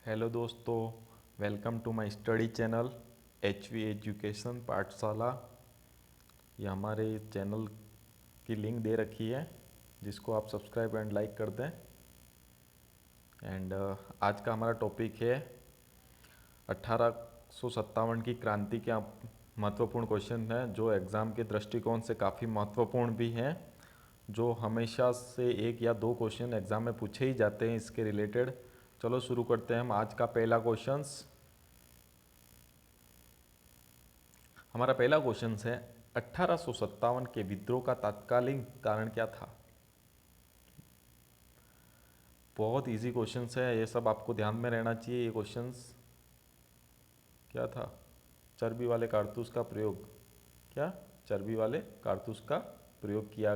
Hello दोस्तों, welcome to my study channel HV education Pathshala. ये हमारे चैनल की लिंक दे रखी है जिसको आप सब्सक्राइब एंड लाइक कर दें। एंड आज का हमारा टॉपिक है 1857 की क्रांति के महत्वपूर्ण क्वेश्चन हैं जो एग्ज़ाम के दृष्टिकोण से काफ़ी महत्वपूर्ण भी हैं, जो हमेशा से एक या दो क्वेश्चन एग्ज़ाम में पूछे ही जाते हैं इसके रिलेटेड। चलो शुरू करते हैं हम आज का पहला क्वेश्चंस। हमारा पहला क्वेश्चन है 1857 के विद्रोह का तात्कालिक कारण क्या था। बहुत इजी क्वेश्चंस है, ये सब आपको ध्यान में रहना चाहिए। ये क्वेश्चंस क्या था? चर्बी वाले कारतूस का प्रयोग। क्या? चर्बी वाले कारतूस का प्रयोग किया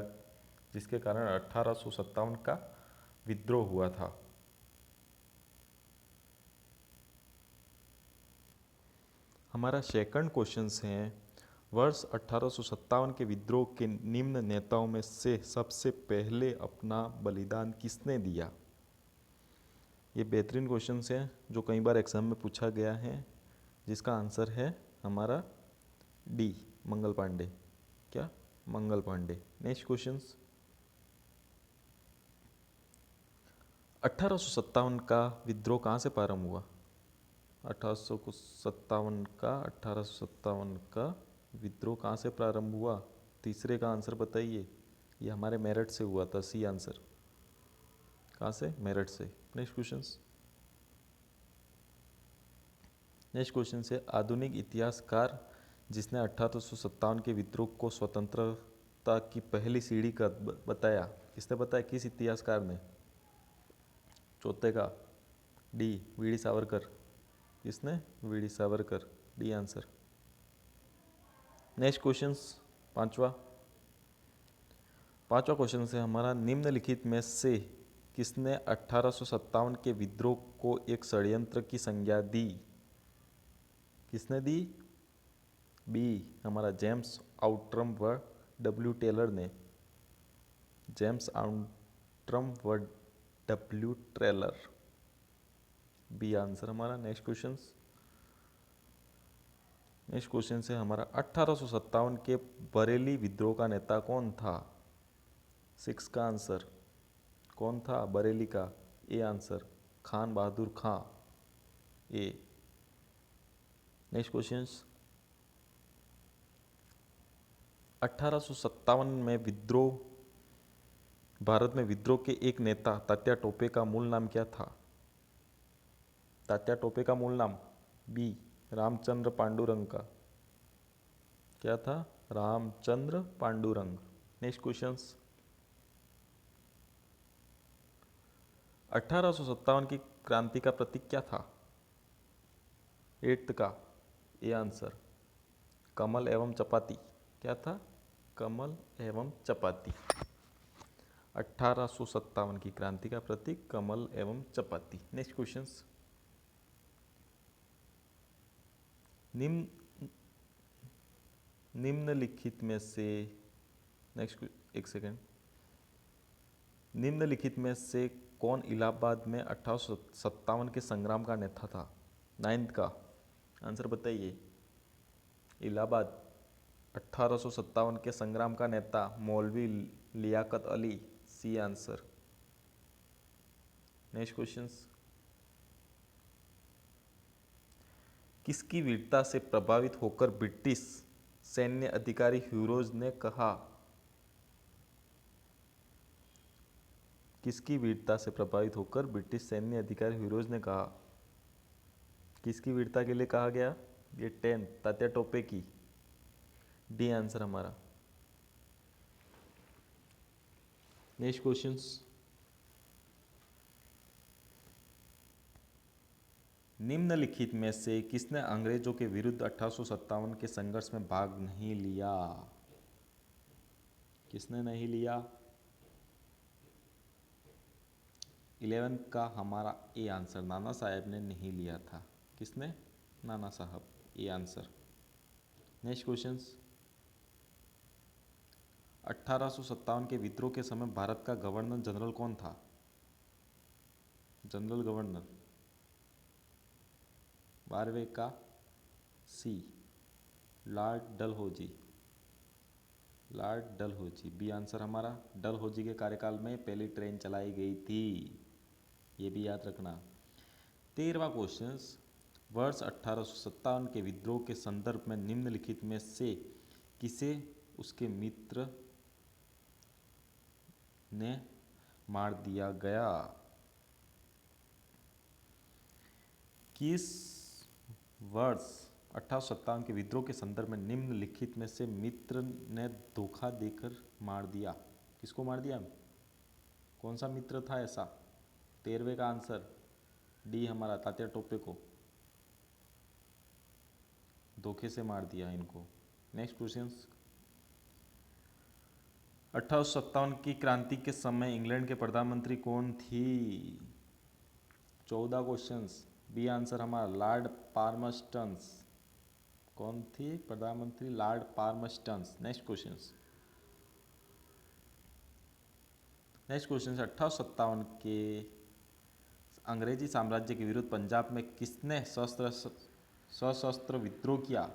जिसके कारण 1857 का विद्रोह हुआ था। हमारा सेकंड क्वेश्चन है वर्ष 1857 के विद्रोह के निम्न नेताओं में से सबसे पहले अपना बलिदान किसने दिया। ये बेहतरीन क्वेश्चन है जो कई बार एग्जाम में पूछा गया है, जिसका आंसर है हमारा डी, मंगल पांडे। क्या? मंगल पांडे। नेक्स्ट क्वेश्चन 1857 का विद्रोह कहाँ से प्रारंभ हुआ। 1857 का विद्रोह कहाँ से प्रारंभ हुआ? तीसरे का आंसर बताइए। ये हमारे मेरठ से हुआ था, सी आंसर। कहाँ से? मेरठ से। नेक्स्ट क्वेश्चन से आधुनिक इतिहासकार जिसने 1857 के विद्रोह को स्वतंत्रता की पहली सीढ़ी का बताया, किसने बताया? किस इतिहासकार ने? चौथे का डी, वीडी सावरकर। किसने? VD Savarkar. D answer. Next question पांचवा क्वेश्चन है हमारा निम्नलिखित में से किसने 1857 के विद्रोह को एक षड्यंत्र की संज्ञा दी। किसने दी? बी, हमारा जेम्स आउट्रम व डब्ल्यू टेलर ने। जेम्स आउट्रम व डब्ल्यू ट्रेलर। बी आंसर हमारा। नेक्स्ट क्वेश्चन से हमारा 1857 के बरेली विद्रोह का नेता कौन था। 6 का आंसर कौन था बरेली का? A answer, Khan Bahadur Khan. A. Next question 1857 में भारत में विद्रोह के एक नेता तात्या टोपे का मूल नाम क्या था। तात्या टोपे का मूल नाम? बी, रामचंद्र पांडुरंग का। क्या था? रामचंद्र पांडुरंग। नेक्स्ट क्वेश्चन 1857 की क्रांति का प्रतीक क्या था। 8th का ए आंसर, कमल एवं चपाती। क्या था? कमल एवं चपाती। 1857 की क्रांति का प्रतीक कमल एवं चपाती। नेक्स्ट क्वेश्चन निम्नलिखित में से एक सेकेंड निम्नलिखित में से कौन इलाहाबाद में 1857 के संग्राम का नेता था। 9th का आंसर बताइए। इलाहाबाद 1857 के संग्राम का नेता मौलवी Liyaqat Ali. C answer. Next question किसकी वीरता से प्रभावित होकर ब्रिटिश सैन्य अधिकारी ह्यूरोज ने कहा। किसकी वीरता से प्रभावित होकर ब्रिटिश सैन्य अधिकारी ह्यूरोज ने कहा। किसकी वीरता के लिए कहा गया? ये 10th, तात्या टोपे की। डी आंसर हमारा। नेक्स्ट क्वेश्चन निम्नलिखित में से किसने अंग्रेजों के विरुद्ध 1857 के संघर्ष में भाग नहीं लिया। किसने नहीं लिया? 11 का हमारा ए आंसर, नाना साहब ने नहीं लिया था। किसने? नाना साहब। A answer. नेक्स्ट क्वेश्चन 1857 के विद्रोह के समय भारत का गवर्नर जनरल कौन था। जनरल गवर्नर 12वें का C lord Dalhousie. Lord Dalhousie B answer हमारा। डलहौजी के कार्यकाल में पहली ट्रेन चलाई गई थी, ये भी याद रखना। 13वां क्वेश्चन, वर्ष 1857 के विद्रोह के संदर्भ में निम्नलिखित में से किसे उसके मित्र ने मार दिया गया? किस वर्ष 1857 के विद्रोह के संदर्भ में निम्नलिखित में से मित्र ने धोखा देकर मार दिया? किसको मार दिया? कौन सा मित्र था ऐसा? 13वें का आंसर डी हमारा, तात्या टोपे को धोखे से मार दिया इनको। नेक्स्ट क्वेश्चन, 1857 की क्रांति के समय इंग्लैंड के प्रधानमंत्री कौन थी? 14 क्वेश्चंस, बी आंसर हमारा लॉर्ड पाल्मर्स्टन। कौन थी प्रधानमंत्री? लॉर्ड पाल्मर्स्टन। नेक्स्ट क्वेश्चन, 1857 के अंग्रेजी साम्राज्य के विरुद्ध पंजाब में किसने सशस्त्र विद्रोह किया?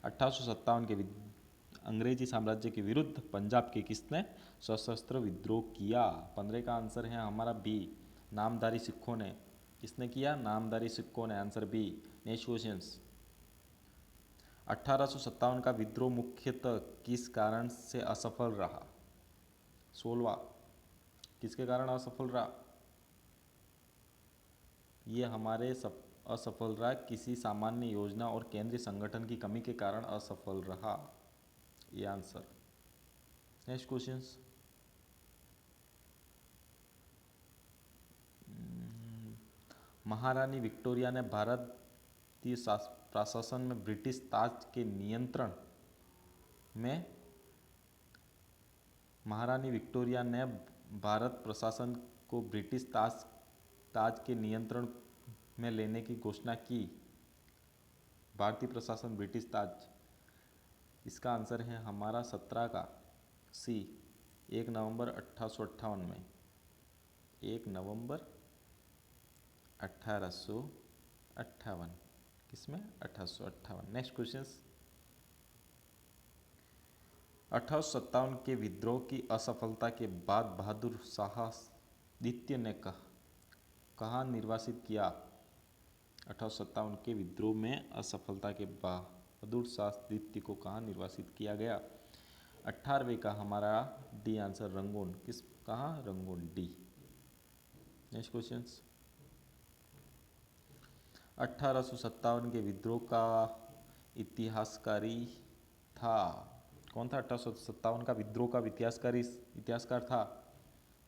1857 के अंग्रेजी साम्राज्य के विरुद्ध पंजाब के किसने सशस्त्र विद्रोह किया? 15 का आंसर है हमारा बी, नामधारी सिखों ने। किसने किया? नामधारी सिखों ने, आंसर बी। नेक्स्ट क्वेश्चन, 1857 का विद्रोह मुख्यतः किस कारण से असफल रहा? 16वां, किसके कारण असफल रहा? ये हमारे असफल रहा किसी सामान्य योजना और केंद्रीय संगठन की कमी के कारण असफल रहा, ये आंसर। नेक्स्ट क्वेश्चन, महारानी विक्टोरिया ने भारतीय प्रशासन में ब्रिटिश ताज के नियंत्रण में महारानी विक्टोरिया ने भारत प्रशासन को ब्रिटिश ताज के नियंत्रण में लेने की घोषणा की। भारतीय प्रशासन ब्रिटिश ताज, इसका आंसर है हमारा 17 का सी, 1 नवंबर 1858 में। 1 नवंबर 1858, किसमें? 1858। नेक्स्ट क्वेश्चन, 1857 के विद्रोह की असफलता के बाद बहादुर शाह द्वितीय ने कहाँ निर्वासित किया? 1857 के विद्रोह में असफलता के बहादुर शाह द्वितीय को कहाँ निर्वासित किया गया? 18वें का हमारा डी आंसर, रंगून। किस कहाँ? Rangoon, D. नेक्स्ट क्वेश्चन, 1857 के विद्रोह का इतिहासकारी था? कौन था 1857 का विद्रोह का इतिहासकार था?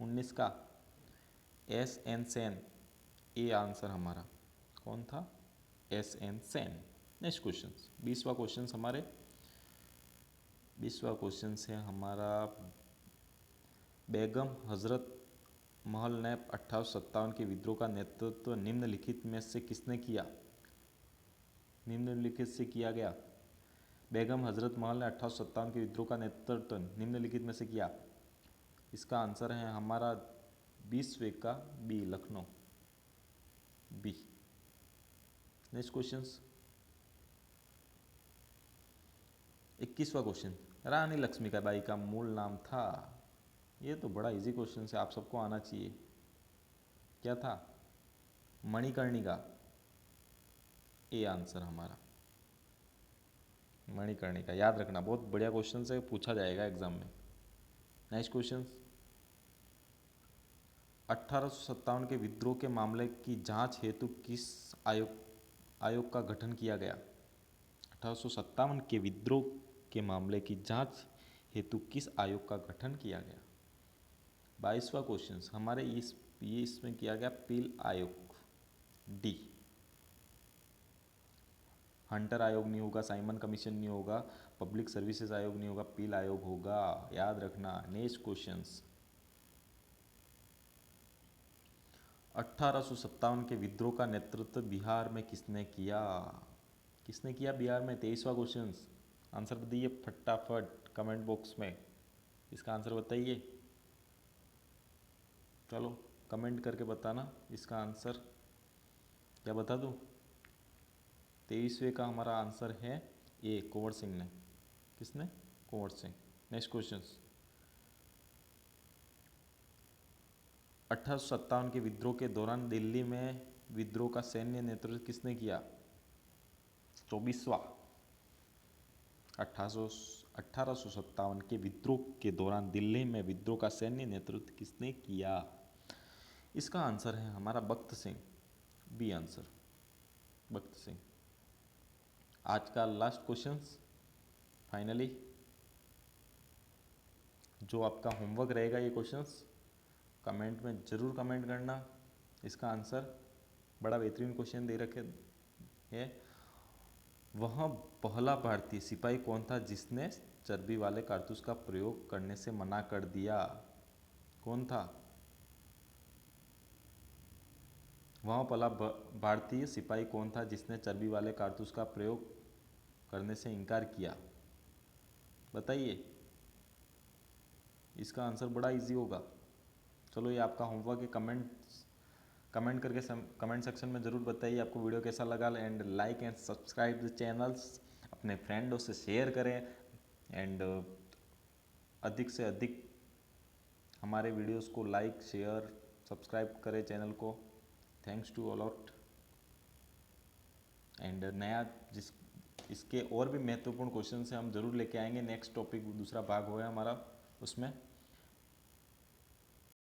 19 का एस.एन. सेन, ए आंसर हमारा। कौन था? एस.एन. सेन। नेक्स्ट क्वेश्चन, 20वां क्वेश्चन हमारे, 20वां क्वेश्चन है हमारा, बेगम हजरत महल ने 1857 के विद्रोह का नेतृत्व निम्नलिखित में से किसने किया? निम्नलिखित से किया गया। बेगम हजरत महल ने 1857 के विद्रोह का नेतृत्व निम्नलिखित में से किया। इसका आंसर है हमारा 20वें का B, Lucknow, B. Next question, 21वां क्वेश्चन, रानी लक्ष्मीबाई का मूल नाम था? ये तो बड़ा इजी क्वेश्चन है, आप सबको आना चाहिए। क्या था? मणिकर्णिका, ए आंसर हमारा, मणिकर्णिका। याद रखना, बहुत बढ़िया क्वेश्चन से पूछा जाएगा एग्जाम में। नेक्स्ट क्वेश्चन, 1857 के विद्रोह के मामले की जांच हेतु किस आयोग का गठन किया गया? 1857 के विद्रोह के मामले की जांच हेतु किस आयोग का गठन किया गया? 22वां क्वेश्चन हमारे इसमें किया गया पील आयोग, डी। हंटर आयोग नहीं होगा, साइमन कमीशन नहीं होगा, पब्लिक सर्विसेज आयोग नहीं होगा, पील आयोग होगा, याद रखना। नेक्स्ट क्वेश्चन, 1857 के विद्रोह का नेतृत्व बिहार में किसने किया? किसने किया बिहार में? 23वां क्वेश्चन, आंसर बताइए फटाफट कमेंट बॉक्स में, इसका आंसर बताइए। चलो कमेंट करके बताना इसका आंसर। क्या बता दूं? 23वें का हमारा आंसर है ए, कुंवर सिंह ने। किसने? कुंवर सिंह। नेक्स्ट क्वेश्चन, 1857 के विद्रोह के दौरान दिल्ली में विद्रोह का सैन्य नेतृत्व किसने किया? 24वां। 1857 के विद्रोह के दौरान दिल्ली में विद्रोह का सैन्य नेतृत्व किसने किया? इसका आंसर है हमारा बख्त सिंह, बी आंसर, बख्त सिंह। आज का लास्ट क्वेश्चन, फाइनली जो आपका होमवर्क रहेगा, ये क्वेश्चंस कमेंट में ज़रूर कमेंट करना। इसका आंसर बड़ा बेहतरीन क्वेश्चन दे रखे है। वह पहला भारतीय सिपाही कौन था जिसने चर्बी वाले कारतूस का प्रयोग करने से मना कर दिया? कौन था? वह पहला भारतीय सिपाही कौन था जिसने चर्बी वाले कारतूस का प्रयोग करने से इनकार किया? बताइए। इसका आंसर बड़ा इजी होगा। चलो, ये आपका होमवर्क है। कमेंट करके कमेंट सेक्शन में ज़रूर बताइए आपको वीडियो कैसा लगा। And like and subscribe the channels, अपने फ्रेंडों से शेयर करें एंड अधिक से अधिक हमारे वीडियोस को लाइक, शेयर, सब्सक्राइब करें चैनल को। Thanks to all out. एंड नया इसके और भी महत्वपूर्ण क्वेश्चन से हम ज़रूर लेके आएंगे। नेक्स्ट टॉपिक दूसरा भाग होगा हमारा, उसमें